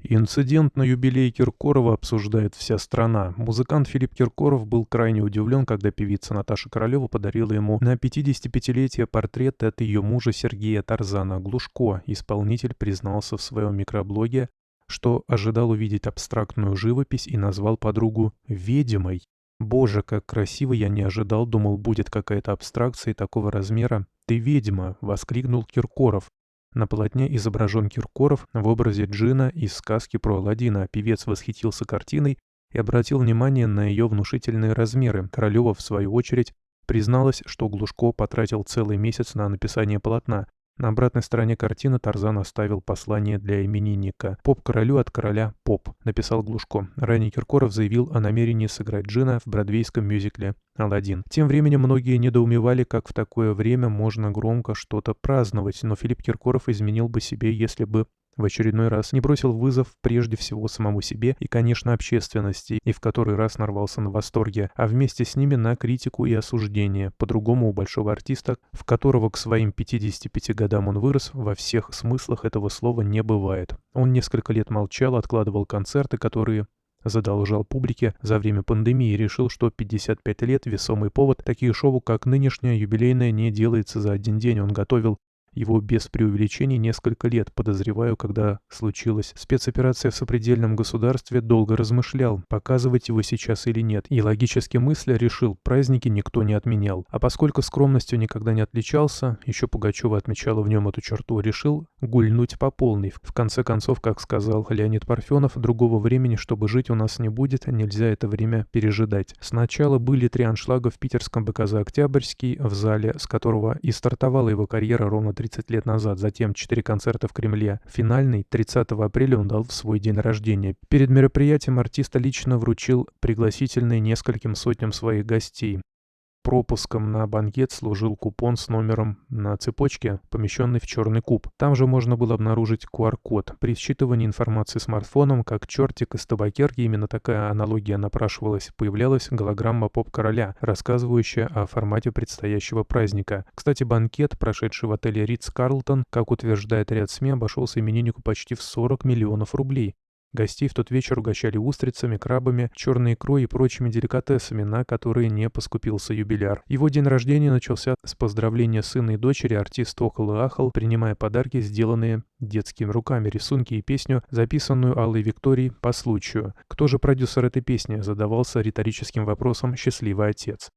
Инцидент на юбилее Киркорова обсуждает вся страна. Музыкант Филипп Киркоров был крайне удивлен, когда певица Наташа Королева подарила ему на 55-летие портрет от ее мужа Сергея Тарзана Глушко. Исполнитель признался в своем микроблоге, что ожидал увидеть абстрактную живопись и назвал подругу «ведьмой». «Боже, как красиво, я не ожидал, думал, будет какая-то абстракция такого размера. Ты ведьма!» — воскликнул Киркоров. На полотне изображен Киркоров в образе Джина из сказки про Аладдина. Певец восхитился картиной и обратил внимание на ее внушительные размеры. Королева, в свою очередь, призналась, что Глушко потратил целый месяц на написание полотна. На обратной стороне картины Тарзан оставил послание для именинника. «Поп королю от короля поп», — написал Глушко. Ранее Киркоров заявил о намерении сыграть Джина в бродвейском мюзикле «Аладдин». Тем временем многие недоумевали, как в такое время можно громко что-то праздновать, но Филипп Киркоров изменил бы себе, если бы в очередной раз не бросил вызов прежде всего самому себе и, конечно, общественности, и в который раз нарвался на восторге, а вместе с ними на критику и осуждение. По-другому у большого артиста, в которого к своим 55 годам он вырос, во всех смыслах этого слова не бывает. Он несколько лет молчал, откладывал концерты, которые задолжал публике за время пандемии, и решил, что 55 лет – весомый повод. Такие шоу, как нынешнее юбилейное, не делается за один день. Он готовил его без преувеличений несколько лет, подозреваю, когда случилась спецоперация в сопредельном государстве, долго размышлял, показывать его сейчас или нет, и логически мысля решил, праздники никто не отменял. А поскольку скромностью никогда не отличался, еще Пугачева отмечала в нем эту черту, решил гульнуть по полной. В конце концов, как сказал Леонид Парфенов, другого времени, чтобы жить, у нас не будет, нельзя это время пережидать. Сначала были 3 аншлага в питерском БКЗ «Октябрьский», в зале, с которого и стартовала его карьера ровно 30 лет назад, затем 4 концерта в Кремле. Финальный 30 апреля он дал в свой день рождения. Перед мероприятием артист лично вручил пригласительные нескольким сотням своих гостей. Пропуском на банкет служил купон с номером на цепочке, помещенный в черный куб. Там же можно было обнаружить QR-код. При считывании информации смартфоном, как чертик из табакерки, именно такая аналогия напрашивалась, появлялась голограмма поп-короля, рассказывающая о формате предстоящего праздника. Кстати, банкет, прошедший в отеле Ритц-Карлтон, как утверждает ряд СМИ, обошелся имениннику почти в 40 миллионов рублей. Гостей в тот вечер угощали устрицами, крабами, черной икрой и прочими деликатесами, на которые не поскупился юбиляр. Его день рождения начался с поздравления сына и дочери, артист охал и ахал, принимая подарки, сделанные детскими руками, рисунки и песню, записанную Аллой Викторией по случаю. Кто же продюсер этой песни, задавался риторическим вопросом счастливый отец.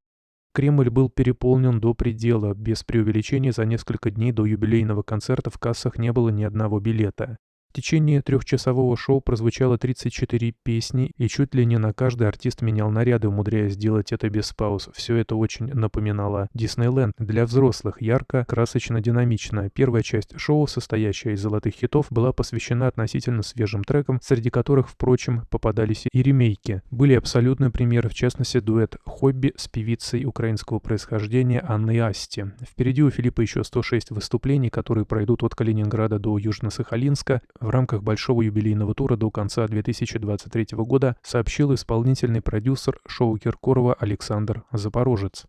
Кремль был переполнен до предела, без преувеличения за несколько дней до юбилейного концерта в кассах не было ни одного билета. В течение 3-часового шоу прозвучало 34 песни, и чуть ли не на каждый артист менял наряды, умудряясь сделать это без пауз. Все это очень напоминало Диснейленд для взрослых, ярко, красочно, динамично. Первая часть шоу, состоящая из золотых хитов, была посвящена относительно свежим трекам, среди которых, впрочем, попадались и ремейки. Были абсолютные примеры, в частности, дуэт «Хобби» с певицей украинского происхождения Анной Асти. Впереди у Филиппа еще 106 выступлений, которые пройдут от Калининграда до Южно-Сахалинска. В рамках большого юбилейного тура до конца 2023 года, сообщил исполнительный продюсер шоу Киркорова Александр Запорожец.